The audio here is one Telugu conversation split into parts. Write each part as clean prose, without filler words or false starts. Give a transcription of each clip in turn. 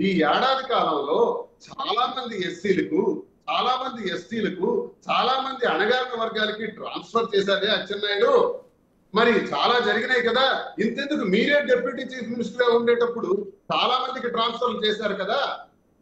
ఈ ఏడాది కాలంలో చాలా మంది ఎస్సీలకు, చాలా మంది ఎస్టీలకు, చాలా మంది అణగారిన వర్గాలకి ట్రాన్స్ఫర్ చేశారే అచ్చెన్నాయుడు. మరి చాలా జరిగినాయి కదా, ఇంతెందుకు మీరే డిప్యూటీ చీఫ్ మినిస్టర్ గా ఉండేటప్పుడు చాలా మందికి ట్రాన్స్ఫర్లు చేశారు కదా.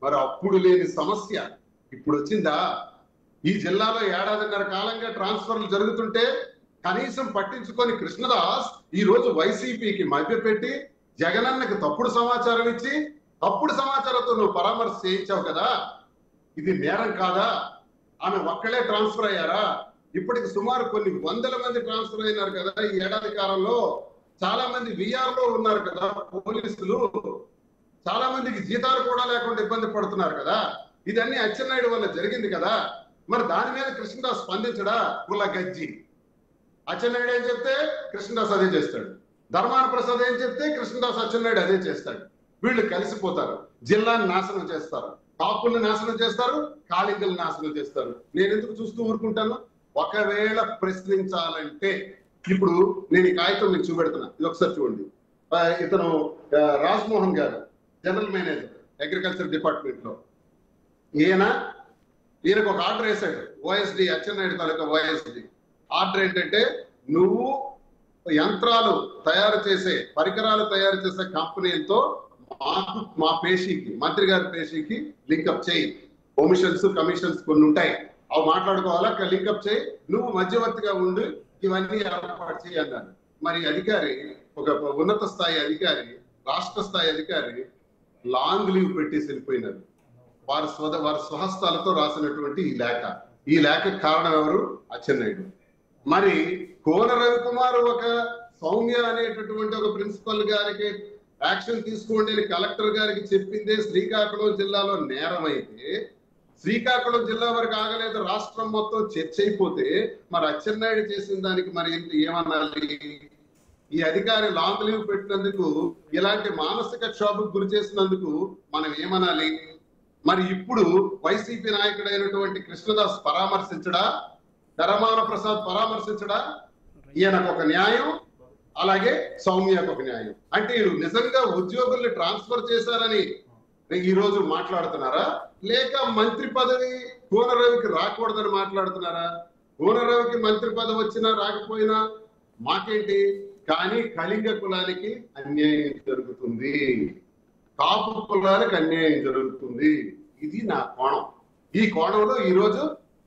మరి అప్పుడు లేని సమస్య ఇప్పుడు వచ్చిందా? ఈ జిల్లాలో ఏడాదిన్నర కాలంగా ట్రాన్స్ఫర్లు జరుగుతుంటే కనీసం పట్టించుకొని కృష్ణదాస్ ఈ రోజు వైసీపీకి మభ్యపెట్టి జగనన్నకి తప్పుడు సమాచారం ఇచ్చి తప్పుడు సమాచారంతో నువ్వు పరామర్శ చేయించావు కదా. ఇది నేరం కాదా? ఆమె ఒక్కడే ట్రాన్స్ఫర్ అయ్యారా? ఇప్పటికి సుమారు కొన్ని వందల మంది ట్రాన్స్ఫర్ అయినారు కదా ఈ ఏడాది కాలంలో. చాలా మంది విఆర్లో ఉన్నారు కదా పోలీసులు. చాలా మందికి జీతాలు కూడా లేకుండా ఇబ్బంది పడుతున్నారు కదా. ఇదన్నీ అచ్చెన్నాయుడు వల్ల జరిగింది కదా. మరి దాని మీద కృష్ణదాస్ స్పందించడా? కుల గజ్జి. అచ్చెన్నాయుడు ఏం చెప్తే కృష్ణదాస్ అదే చేస్తాడు, ధర్మాన ప్రసాద్ ఏం చెప్తే కృష్ణదాస్ అచ్చెన్నాయుడు అదే చేస్తాడు. వీళ్ళు కలిసిపోతారు, జిల్లాని నాశనం చేస్తారు, కాపుల్ని నాశనం చేస్తారు, కాళింగల్ని నాశనం చేస్తారు. నేను ఎందుకు చూస్తూ ఊరుకుంటాను? ఒకవేళ ప్రశ్నించాలంటే ఇప్పుడు నేను ఈ కాగితం మీకు చూపెడుతున్నా, ఇది ఒకసారి చూడండి. ఇతను రాజ్మోహన్ గారు, జనరల్ మేనేజర్ అగ్రికల్చర్ డిపార్ట్మెంట్ లో. ఈయనకు ఒక ఆర్డర్ వేశాడు ఓఎస్డి, అచ్చెన్నాయుడు తాలూకా ఓఎస్డి. ఆర్డర్ ఏంటంటే, నువ్వు యంత్రాలు తయారు చేసే, పరికరాలు తయారు చేసే కంపెనీలతో మా పేషీకి, మంత్రి గారి పేషీకి లింకప్ చేయి. కమిషన్స్ కొన్ని ఉంటాయి, అవి మాట్లాడుకోవాలా, లింకప్ చేయి, నువ్వు మధ్యవర్తిగా ఉండి ఇవన్నీ ఏర్పాటు చేయి అన్నాడు. మరి అధికారి, ఒక ఉన్నత స్థాయి అధికారి, రాష్ట్ర స్థాయి అధికారి లాంగ్ లీవ్ పెట్టేసి వెళ్ళిపోయినారు. వారి స్వహస్తాలతో రాసినటువంటి ఈ లేఖ కారణం ఎవరు? అచ్చెన్నాయుడు. మరి కోన రవికుమార్ ఒక సౌమ్య అనేటటువంటి ఒక ప్రిన్సిపల్ గారికి యాక్షన్ తీసుకోండి అని కలెక్టర్ గారికి చెప్పిందే శ్రీకాకుళం జిల్లాలో నేరం అయితే, శ్రీకాకుళం జిల్లా వరకు ఆగలేదు, రాష్ట్రం మొత్తం చర్చ అయిపోతే మరి అచ్చెన్నాయుడు చేసిన దానికి మరి ఏమనాలి? ఈ అధికారి లాంగ్ లీవ్ పెట్టినందుకు, ఇలాంటి మానసిక క్షోభకు గురి చేసినందుకు మనం ఏమనాలి? మరి ఇప్పుడు వైసీపీ నాయకుడైనటువంటి కృష్ణదాస్ పరామర్శించడా, ధర్మాన ప్రసాద్ పరామర్శించడా? ఈయనకు ఒక న్యాయం, అలాగే సౌమ్యకు ఒక న్యాయం. అంటే నిజంగా ఉద్యోగుల్ని ట్రాన్స్ఫర్ చేశారని ఈ రోజు మాట్లాడుతున్నారా, లేక మంత్రి పదవి కోనరవికి రాకూడదని మాట్లాడుతున్నారా? కోనరవికి మంత్రి పదవి వచ్చినా రాకపోయినా మాకేంటి, కానీ కళింగ కులానికి అన్యాయం జరుగుతుంది, కాపు కులానికి అన్యాయం జరుగుతుంది. ఇది నా కోణం. ఈ కోణంలో ఈ రోజు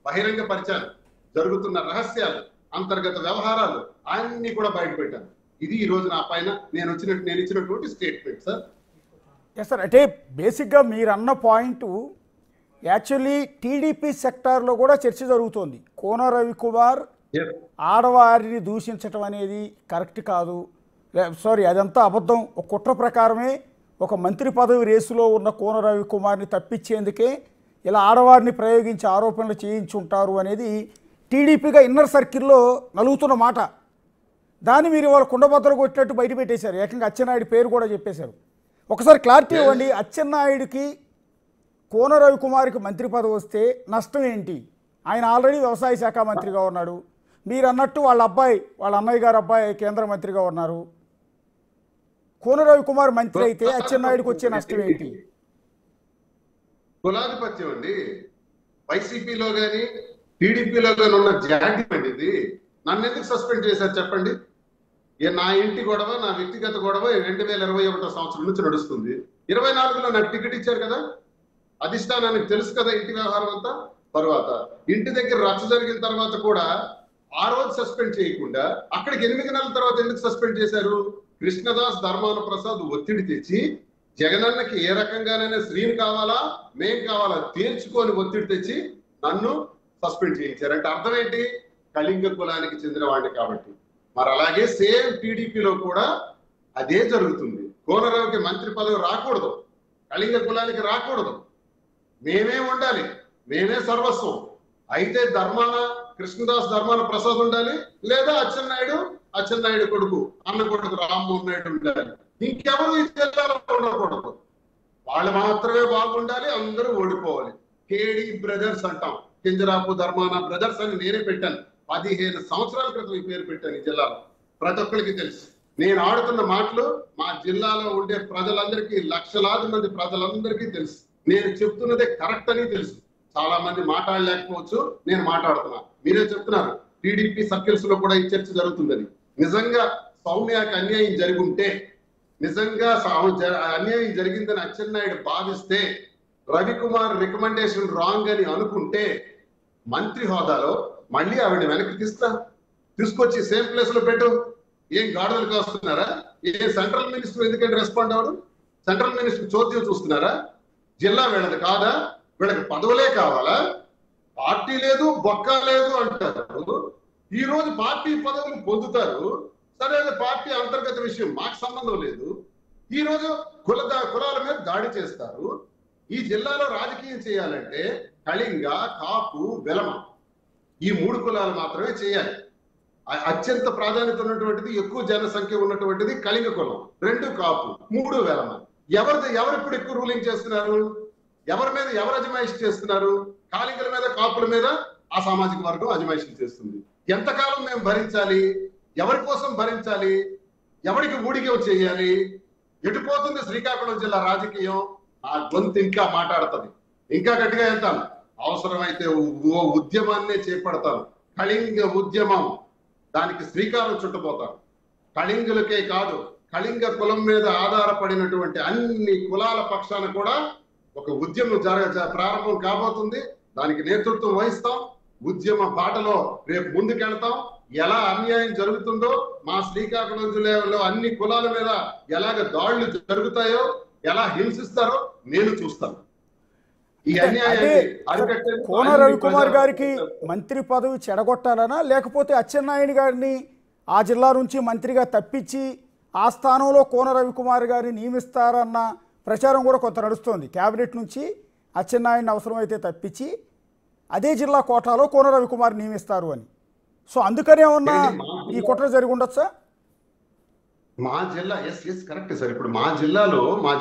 బహిరంగ పరిచయాలు, జరుగుతున్న రహస్యాలు, అంతర్గత వ్యవహారాలు అన్ని కూడా బయట పెట్టాను. ఇది ఈ రోజు నా పైన నేను ఇచ్చినటువంటి స్టేట్మెంట్ సార్. ఎస్ సార్, అంటే బేసిక్గా మీరు అన్న పాయింట్ యాక్చువల్లీ టీడీపీ సెక్టార్లో కూడా చర్చ జరుగుతోంది. కోన రవికుమార్ ఆడవారిని దూషించటం అనేది కరెక్ట్ కాదు, సారీ అదంతా అబద్ధం, ఒక కుట్ర ప్రకారమే ఒక మంత్రి పదవి రేసులో ఉన్న కోన రవికుమార్ని తప్పించేందుకే ఇలా ఆడవారిని ప్రయోగించి ఆరోపణలు చేయించుంటారు అనేది టీడీపీగా ఇన్నర్ సర్కిల్లో నలుగుతున్న మాట. దాన్ని మీరు వాళ్ళ కుండబద్దలు కొట్టినట్టు బయట పెట్టేశారు, ఏకంగా అచ్చెన్నాయుడు పేరు కూడా చెప్పేశారు. ఒకసారి క్లారిటీ ఇవ్వండి, అచ్చెన్నాయుడికి కోన రవికుమార్కి మంత్రి పదవి వస్తే నష్టం ఏంటి? ఆయన ఆల్రెడీ వ్యవసాయ శాఖ మంత్రిగా ఉన్నాడు, మీరు అన్నట్టు వాళ్ళ అన్నయ్య గారు అబ్బాయి కేంద్ర మంత్రిగా ఉన్నారు. కోన రవికుమార్ మంత్రి అయితే అచ్చెన్నాయుడికి వచ్చే నష్టం ఏంటి? కులాధిపత్యం అండి. వైసీపీలో గాని టీడీపీలో గాని ఉన్న జాడ్యం అండి ఇది. నన్ను ఎందుకు సస్పెండ్ చేశారు చెప్పండి? నా ఇంటి గొడవ, నా వ్యక్తిగత గొడవ 2021 సంవత్సరం నుంచి నడుస్తుంది. 24లో నాకు టికెట్ ఇచ్చారు కదా, అధిష్టానానికి తెలుసు కదా ఇంటి వ్యవహారం అంతా. తర్వాత ఇంటి దగ్గర రచ్చ జరిగిన తర్వాత కూడా ఆ రోజు సస్పెండ్ చేయకుండా అక్కడికి 8 నెలల తర్వాత ఎందుకు సస్పెండ్ చేశారు? కృష్ణదాస్, ధర్మాన ప్రసాద్ ఒత్తిడి తెచ్చి జగనన్నకి ఏ రకంగానైనా శ్రీని కావాలా, మేం కావాలా తేల్చుకొని ఒత్తిడి తెచ్చి నన్ను సస్పెండ్ చేయించారు. అంటే అర్థం ఏంటి? కళింగ కులానికి చెందిన వాడిని కాబట్టి. మరి అలాగే సేమ్ టీడీపీలో కూడా అదే జరుగుతుంది. కోనరావుకి మంత్రి పదవి రాకూడదు, కళింగ కులానికి రాకూడదు, మేమే ఉండాలి, మేమే సర్వస్వం. అయితే కృష్ణదాస్, ధర్మాన ప్రసాద్ ఉండాలి, లేదా అచ్చెన్నాయుడు కొడుకు, అన్న కొడుకు రామ్మోహన్ నాయుడు ఉండాలి. ఇంకెవరు ఈ జిల్లాలో ఉండకూడదు. వాళ్ళు మాత్రమే బాగుండాలి, అందరూ ఓడిపోవాలి. కేడి బ్రదర్స్ అంటాం, కింజరాపు ధర్మాన బ్రదర్స్ అని నేనే పెట్టాను. 15 సంవత్సరాల క్రితం ఈ పేరు పెట్టాను ఈ జిల్లాలో. ప్రతి ఒక్కరికి తెలుసు. నేను ఆడుతున్న మాటలు మా జిల్లాలో ఉండే ప్రజలందరికీ, లక్షలాది మంది ప్రజలందరికీ తెలుసు. నేను చెప్తున్నదే కరెక్ట్ అని తెలుసు. చాలా మంది మాట్లాడలేకపోవచ్చు, నేను మాట్లాడుతున్నా. మీరే చెప్తున్నారు టీడీపీ సర్కిల్స్ లో కూడా ఈ చర్చ జరుగుతుందని. నిజంగా సౌమ్యకి అన్యాయం జరిగి ఉంటే, నిజంగా అన్యాయం జరిగిందని అచ్చెన్నాయుడు భావిస్తే, రవికుమార్ రికమెండేషన్ రాంగ్ అని అనుకుంటే, మంత్రి హోదాలో మళ్ళీ ఆవిడ వెనక్కి తీసుకొచ్చి సేమ్ ప్లేస్ లో పెట్టు. ఏం గాడుదలు కాస్తున్నారా? ఏ సెంట్రల్ మినిస్టర్ ఎందుకంటే రెస్పాండ్ అవ్వడు? సెంట్రల్ మినిస్టర్ చోద్యం చూస్తున్నారా? జిల్లా వీళ్ళది కాదా? వీళ్ళకి పదవులే కావాలా? పార్టీ లేదు, బొక్క లేదు అంటారు. ఈ రోజు పార్టీ పదవులు పొందుతారు. సరే, పార్టీ అంతర్గత విషయం, మాకు సంబంధం లేదు. ఈ రోజు కులాల మీద దాడి చేస్తారు. ఈ జిల్లాలో రాజకీయం చేయాలంటే కళింగ, కాపు, వెలమ ఈ 3 కులాలు మాత్రమే చేయాలి. అత్యంత ప్రాధాన్యత ఉన్నటువంటిది, ఎక్కువ జనసంఖ్య ఉన్నటువంటిది కళింగ కులం, 2 కాపు, 3 వెలమ. ఎవరు ఇప్పుడు ఎక్కువ రూలింగ్ చేస్తున్నారు? ఎవరి మీద ఎవరు అజమాయిషి చేస్తున్నారు? కాళింగుల మీద, కాపుల మీద ఆ సామాజిక వర్గం అజమాయిషి చేస్తుంది. ఎంతకాలం మేము భరించాలి? ఎవరి కోసం భరించాలి? ఎవరికి ఊడిగం చేయాలి? ఎటుపోతుంది శ్రీకాకుళం జిల్లా రాజకీయం? ఆ గొంతు ఇంకా మాట్లాడుతుంది. ఇంకా గట్టిగా వెళ్తాను. అవసరమైతే ఓ ఉద్యమాన్నే చేపడతాను. కళింగ ఉద్యమం, దానికి శ్రీకారం చుట్టపోతాను. కళింగులకే కాదు, కళింగ కులం మీద ఆధారపడినటువంటి అన్ని కులాల పక్షాన కూడా ఒక ఉద్యమం ప్రారంభం కాబోతుంది. దానికి నేతృత్వం వహిస్తాం. ఉద్యమ బాటలో రేపు ముందుకెళ్తాం. ఎలా అన్యాయం జరుగుతుందో, మా శ్రీకాకుళం జిల్లాలో అన్ని కులాల మీద ఎలాగ దాడులు జరుగుతాయో, ఎలా హింసిస్తారో నేను చూస్తాను. ఈ అన్యాయాన్ని కోన రవికుమార్ గారికి మంత్రి పదవి చెడగొట్టాలనా, లేకపోతే అచ్చెన్నాయుడు గారిని ఆ జిల్లా నుంచి మంత్రిగా తప్పించి ఆ స్థానంలో కోన రవికుమార్ గారిని నియమిస్తారన్న ప్రచారం కూడా కొంత నడుస్తోంది. కేబినెట్ నుంచి అచ్చెన్నాయుడిని అవసరమైతే తప్పించి అదే జిల్లా కోటాలో కోన రవికుమార్ నియమిస్తారు అని. సో అందుకనే ఉన్న ఈ కుట్ర జరిగి ఉండొచ్చా? మా జిల్లా ఎస్ కరెక్ట్ సార్. ఇప్పుడు మా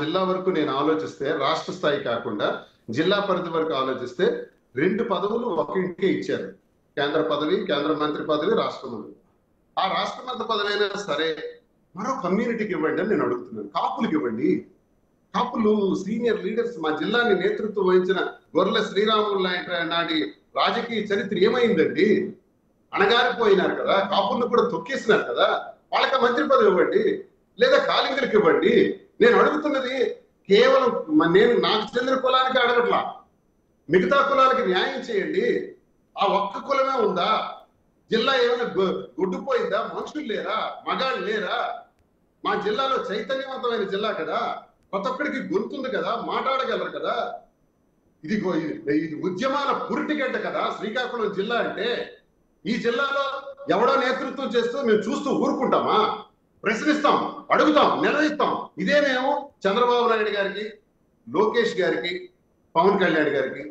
జిల్లా వరకు నేను ఆలోచిస్తే, రాష్ట్ర స్థాయి కాకుండా జిల్లా పరిధి వరకు ఆలోచిస్తే 2 పదవులు ఒక ఇంటికే ఇచ్చారు. కేంద్ర పదవి, కేంద్ర మంత్రి పదవి, రాష్ట్ర మంత్రి. ఆ రాష్ట్ర మంత్రి పదవి అయినా సరే మరో కమ్యూనిటీకి ఇవ్వండి అని నేను అడుగుతున్నాను. కాపులకు ఇవ్వండి. కాపులు సీనియర్ లీడర్స్, మా జిల్లాని నేతృత్వం వహించిన గొర్రెల శ్రీరాములు నాటి రాజకీయ చరిత్ర ఏమైందండి? అణగారిపోయినారు కదా, కాపులను కూడా తొక్కేసినారు కదా. వాళ్ళకి మంత్రి పదవి ఇవ్వండి, లేదా కాళింగులకు ఇవ్వండి. నేను అడుగుతున్నది కేవలం నాకు చెందిన కులానికి అడగట్లా, మిగతా కులాలకి న్యాయం చేయండి. ఆ ఒక్క కులమే ఉందా? జిల్లా ఏమైనా గుడ్డుపోయిందా? మనుషులు లేరా? మగాళ్ళు లేరా? మా జిల్లాలో చైతన్యవంతమైన జిల్లా కదా, ప్రతి ఒక్కడికి గొంతుంది కదా, మాట్లాడగలరు కదా. ఇది ఉద్యమాల పురిటిగడ్డ కదా శ్రీకాకుళం జిల్లా అంటే. ఈ జిల్లాలో ఎవడో నేతృత్వం చేస్తూ మేము చూస్తూ ఊరుకుంటామా? ప్రశ్నిస్తాం, అడుగుతాం, నిర్వహిస్తాం. ఇదే మేము చంద్రబాబు నాయుడు గారికి, లోకేష్ గారికి, పవన్ కళ్యాణ్ గారికి,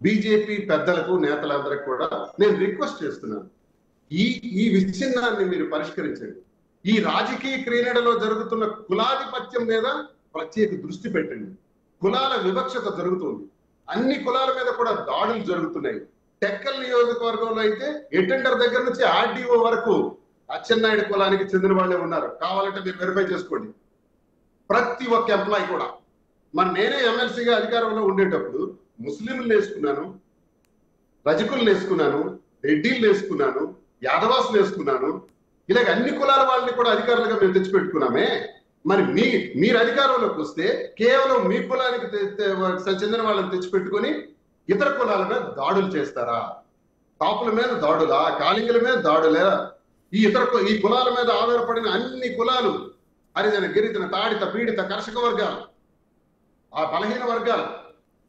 బీజేపీ పెద్దలకు, నేతలందరికీ కూడా నేను రిక్వెస్ట్ చేస్తున్నాను. ఈ విచ్ఛిన్నాన్ని మీరు పరిష్కరించండి. ఈ రాజకీయ క్రీడలో జరుగుతున్న కులాధిపత్యం మీద ప్రత్యేక దృష్టి పెట్టండి. కులాల వివక్షత జరుగుతుంది. అన్ని కులాల మీద కూడా దాడులు జరుగుతున్నాయి. టెక్కల్ నియోజకవర్గంలో అయితే ఎటెండర్ దగ్గర నుంచి ఆర్డీఓ వరకు అచ్చెన్నాయుడు కులానికి చెందిన వాళ్ళే ఉన్నారు. కావాలంటే మీరు వెరిఫై చేసుకోండి. ప్రతి ఒక్క ఎంప్లాయీ కూడా. మరి నేనే ఎమ్మెల్సీగా అధికారంలో ఉండేటప్పుడు ముస్లింలు వేసుకున్నాను, రజకులు వేసుకున్నాను, రెడ్డిలు వేసుకున్నాను, యాదవాసులు వేసుకున్నాను. ఇలాగ అన్ని కులాల వాళ్ళని కూడా అధికారులుగా మేము తెచ్చిపెట్టుకున్నామే. మరి మీరు అధికారంలోకి వస్తే కేవలం మీ కులానికి చెందిన వాళ్ళని తెచ్చిపెట్టుకొని ఇతర కులాల మీద దాడులు చేస్తారా? కాపుల మీద దాడులా? కాళింగుల మీద దాడులా? ఈ కులాల మీద ఆధారపడిన అన్ని కులాలు, హరిజన, గిరిజన, తాడిత, పీడిత, కర్షక వర్గాలు, ఆ బలహీన వర్గాలు,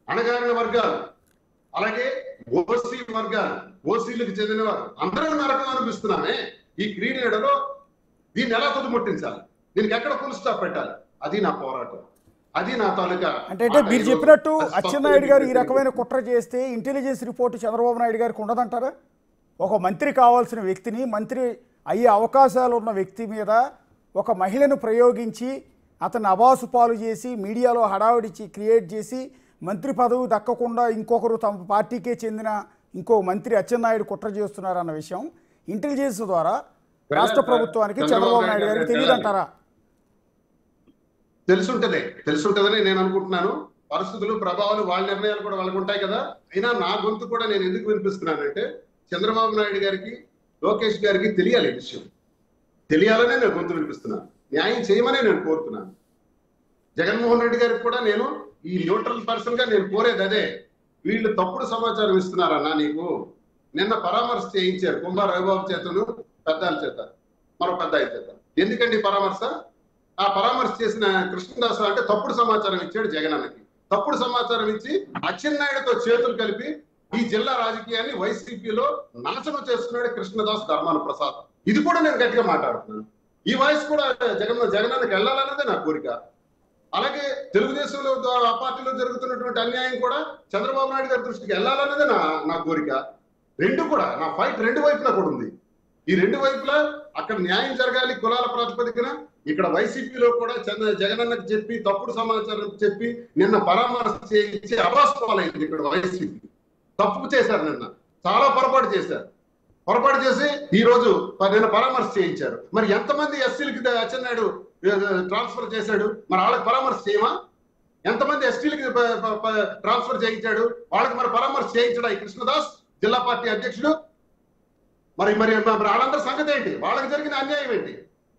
అణగారిన వర్గాలు, అలాగే ఓసీ వర్గాలు, ఓసీలకు చెందిన వారు అందరూ నరకం అనిపిస్తున్నామే. ఈ క్రీడలో దీన్ని ఎలా తుదిముట్టించాలి? దీనికి ఎక్కడ ఫుల్ స్టాప్ పెట్టాలి? అది నా పోరాటం, అది నా తాలూకా. అంటే మీరు చెప్పినట్టు అచ్చెన్నాయుడు గారు ఈ రకమైన కుట్ర చేస్తే ఇంటెలిజెన్స్ రిపోర్ట్ చంద్రబాబు నాయుడు గారికి ఉండదంటారా? ఒక మంత్రి కావాల్సిన వ్యక్తిని, మంత్రి అయ్యే అవకాశాలు ఉన్న వ్యక్తి మీద ఒక మహిళను ప్రయోగించి అతన్ని అబాసు పాలు చేసి మీడియాలో హడావిడిచి క్రియేట్ చేసి మంత్రి పదవి దక్కకుండా ఇంకొకరు తమ పార్టీకే చెందిన ఇంకో మంత్రి అచ్చెన్నాయుడు కుట్ర చేస్తున్నారన్న విషయం ఇంటెలిజెన్స్ ద్వారా రాష్ట్ర ప్రభుత్వానికి చంద్రబాబు నాయుడు గారికి తెలియదంటారా? తెలుసుంటదని నేను అనుకుంటున్నాను. పరిస్థితులు, ప్రభావాలు, వాళ్ళ నిర్ణయాలు కూడా వాళ్ళకు ఉంటాయి కదా. అయినా నా గొంతు కూడా నేను ఎందుకు వినిపిస్తున్నానంటే చంద్రబాబు నాయుడు గారికి, లోకేష్ గారికి తెలియాలి ఈ విషయం. తెలియాలనే నేను గొంతు వినిపిస్తున్నాను. న్యాయం చేయమనే నేను కోరుతున్నాను. జగన్మోహన్ రెడ్డి గారికి కూడా నేను ఈ న్యూట్రల్ పర్సన్ గా నేను కోరేది అదే. వీళ్ళు తప్పుడు సమాచారం ఇస్తున్నారన్నా. నీకు నిన్న పరామర్శ చేయించారు కుంభా రవిబాబు చేతను, పెద్దాల చేత, మరో పెద్ద చేత. ఎందుకండి పరామర్శ? ఆ పరామర్శ చేసిన కృష్ణదాస్ అంటే తప్పుడు సమాచారం ఇచ్చాడు జగన్ అన్నకి. తప్పుడు సమాచారం ఇచ్చి అచ్చెన్నాయుడుతో చేతులు కలిపి ఈ జిల్లా రాజకీయాన్ని వైసీపీలో నాశనం చేస్తున్నాడు కృష్ణదాస్, ధర్మాన ప్రసాద్. ఇది కూడా నేను గట్టిగా మాట్లాడుతున్నాను. ఈ వాయిస్ కూడా జగనన్నకి వెళ్ళాలన్నదే నా కోరిక. అలాగే తెలుగుదేశంలో ఆ పార్టీలో జరుగుతున్నటువంటి అన్యాయం కూడా చంద్రబాబు నాయుడు గారి దృష్టికి వెళ్ళాలన్నదే నా కోరిక. రెండు కూడా నా ఫైట్ రెండు వైపులా కూడా ఉంది. ఈ రెండు వైపులా అక్కడ న్యాయం జరగాలి కులాల ప్రాతిపదికన. ఇక్కడ వైసీపీలో కూడా జగనన్నకు చెప్పి తప్పుడు సమాచారం చెప్పి నిన్న పరామర్శ చేయించి అవాస్తవాలైంది. ఇక్కడ వైసీపీ తప్పు చేశారు, నిన్న చాలా పొరపాటు చేశారు. పొరపాటు చేసి ఈ రోజు నిన్న పరామర్శ చేయించారు. మరి ఎంతమంది ఎస్సీలకి అచ్చెన్నాయుడు ట్రాన్స్ఫర్ చేశాడు? మరి వాళ్ళకి పరామర్శ చేయమా? ఎంతమంది ఎస్టీలకి ట్రాన్స్ఫర్ చేయించాడు? వాళ్ళకి మరి పరామర్శ చేయించడా ఈ కృష్ణదాస్ జిల్లా పార్టీ అధ్యక్షుడు? మరి మరి వాళ్ళందరి సంగతి ఏంటి? వాళ్ళకి జరిగిన అన్యాయం ఏంటి?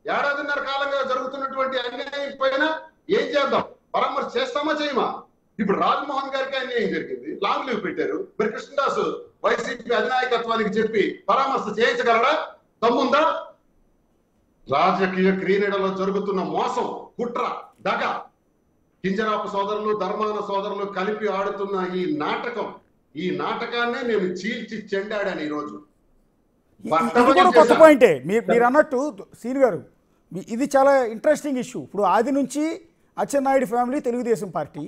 ఏడాదిన్నర కాలంగా జరుగుతున్నటువంటి అన్యాయం పైన ఏం చేద్దాం? పరామర్శ చేస్తామా చేయమా? ఇప్పుడు రాజ్మోహన్ గారికి అన్యాయం జరిగింది, లాంగ్ లీవ్ పెట్టారు. మరి కృష్ణదాస్ వైసీపీ అధినాయకత్వానికి చెప్పి పరామర్శ చేయించగలడా? తమ్ముందా? రాజకీయ క్రీడలో జరుగుతున్న మోసం, కుట్ర, దగ, కింజరాపు సోదరులు, ధర్మాన సోదరులు కలిపి ఆడుతున్న ఈ నాటకాన్నే నేను చీల్చి చెండాడాను. ఈ రోజు కొత్త పాయింటే మీరు అన్నట్టు సీన్ గారు, ఇది చాలా ఇంట్రెస్టింగ్ ఇష్యూ. ఇప్పుడు ఆది నుంచి అచ్చెన్నాయుడు ఫ్యామిలీ తెలుగుదేశం పార్టీ,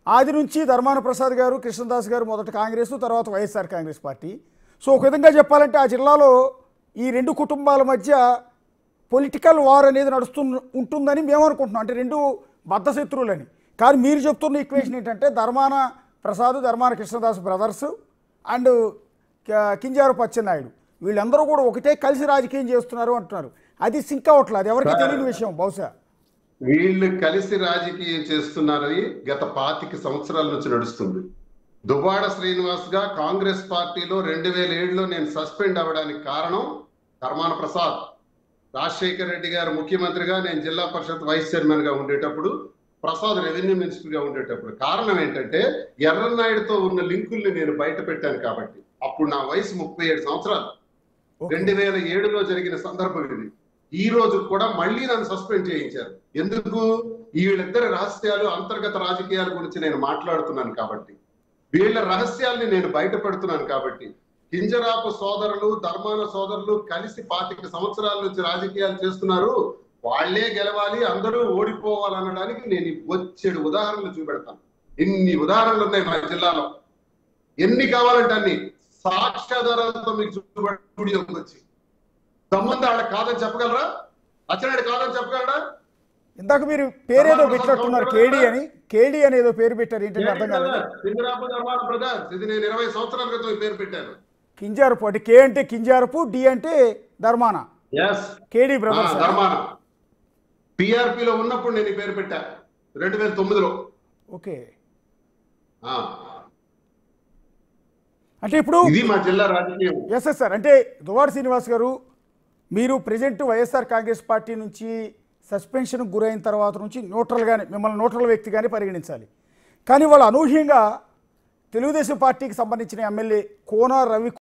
ఆది నుంచి ధర్మాన ప్రసాద్ గారు, కృష్ణదాస్ గారు మొదట కాంగ్రెస్, తర్వాత వైఎస్ఆర్ కాంగ్రెస్ పార్టీ. సో ఒక విధంగా చెప్పాలంటే ఆ జిల్లాలో ఈ రెండు కుటుంబాల మధ్య పొలిటికల్ వార్ అనేది ఉంటుందని మేము అనుకుంటున్నాం. అంటే రెండు బద్ధశత్రువులని. కానీ మీరు చెప్తున్న ఈక్వేషన్ ఏంటంటే ధర్మాన ప్రసాద్, ధర్మాన కృష్ణదాస్ బ్రదర్స్ అండ్ కింజారపు అచ్చెన్నాయుడు వీళ్ళందరూ కూడా ఒకటే కలిసి రాజకీయం చేస్తున్నారు అంటున్నారు. అది సింక్ అవట్లేదు, అది ఎవరికి తెలియని విషయం. బహుశా వీళ్ళు కలిసి రాజకీయం చేస్తున్నారని గత 25 సంవత్సరాల నుంచి నడుస్తుంది. దువ్వాడ శ్రీనివాస్ గా కాంగ్రెస్ పార్టీలో 2007లో నేను సస్పెండ్ అవ్వడానికి కారణం ధర్మాన ప్రసాద్. రాజశేఖర్ రెడ్డి గారు ముఖ్యమంత్రిగా, నేను జిల్లా పరిషత్ వైస్ చైర్మన్ గా ఉండేటప్పుడు, ప్రసాద్ రెవెన్యూ మినిస్టర్ గా ఉండేటప్పుడు. కారణం ఏంటంటే ఎర్రన్నాయుడుతో ఉన్న లింకుల్ని నేను బయట పెట్టాను కాబట్టి. అప్పుడు నా వయసు 37 సంవత్సరాలు. 2007లో జరిగిన సందర్భం ఇది. ఈ రోజు కూడా మళ్ళీ నన్ను సస్పెండ్ చేయించారు. ఎందుకు? వీళ్ళిద్దరి రహస్యాలు, అంతర్గత రాజకీయాల గురించి నేను మాట్లాడుతున్నాను కాబట్టి, వీళ్ళ రహస్యాల్ని నేను బయట పెడుతున్నాను కాబట్టి. కింజరాపు సోదరులు, ధర్మాన సోదరులు కలిసి 25 సంవత్సరాల నుంచి రాజకీయాలు చేస్తున్నారు. వాళ్లే గెలవాలి, అందరూ ఓడిపోవాలనడానికి నేను వచ్చేడు ఉదాహరణలు చూపెడతాను. ఇన్ని ఉదాహరణలు ఉన్నాయి మన జిల్లాలో. ఎన్ని కావాలంటే అన్ని సాక్ష్యాధారాలతో మీకు చూపెట్టి వచ్చి సంబంధం ఆడ కాదని చెప్పగలరా? అచ్చెన్నాయుడు కాదని చెప్పగలరా? ఇందాక మీరు పేరేదో పెట్టినట్టున్నారు, కేడి అని ఏదో పేరు పెట్టారు. ఏంటంటే అర్థం కాలేదు. కింజరాపు ధర్మాన బ్రదర్స్, ఇది నేను 20 సంవత్సరాల క్రితం ఈ పేరు పెట్టాను. కింజారపు అంటే కే అంటే కింజారపు, డి అంటే ధర్మాన, కేడి బ్రదర్స్. ధర్మాన పిఆర్పిలో ఉన్నప్పుడు నేను ఈ పేరు పెట్టా 2009లో. ఓకే. అంటే ఇప్పుడు ఇది మా జిల్లా రాజకీయం. Yes sir. అంటే దువ్వాడ శ్రీనివాస్ గారు, మీరు ప్రెజెంట్ వైఎస్ఆర్ కాంగ్రెస్ పార్టీ నుంచి సస్పెన్షన్కు గురైన తర్వాత నుంచి న్యూట్రల్గానే, మిమ్మల్ని న్యూట్రల్ వ్యక్తిగానే పరిగణించాలి. కానీ వాళ్ళు అనూహ్యంగా తెలుగుదేశం పార్టీకి సంబంధించిన ఎమ్మెల్యే కోన రవి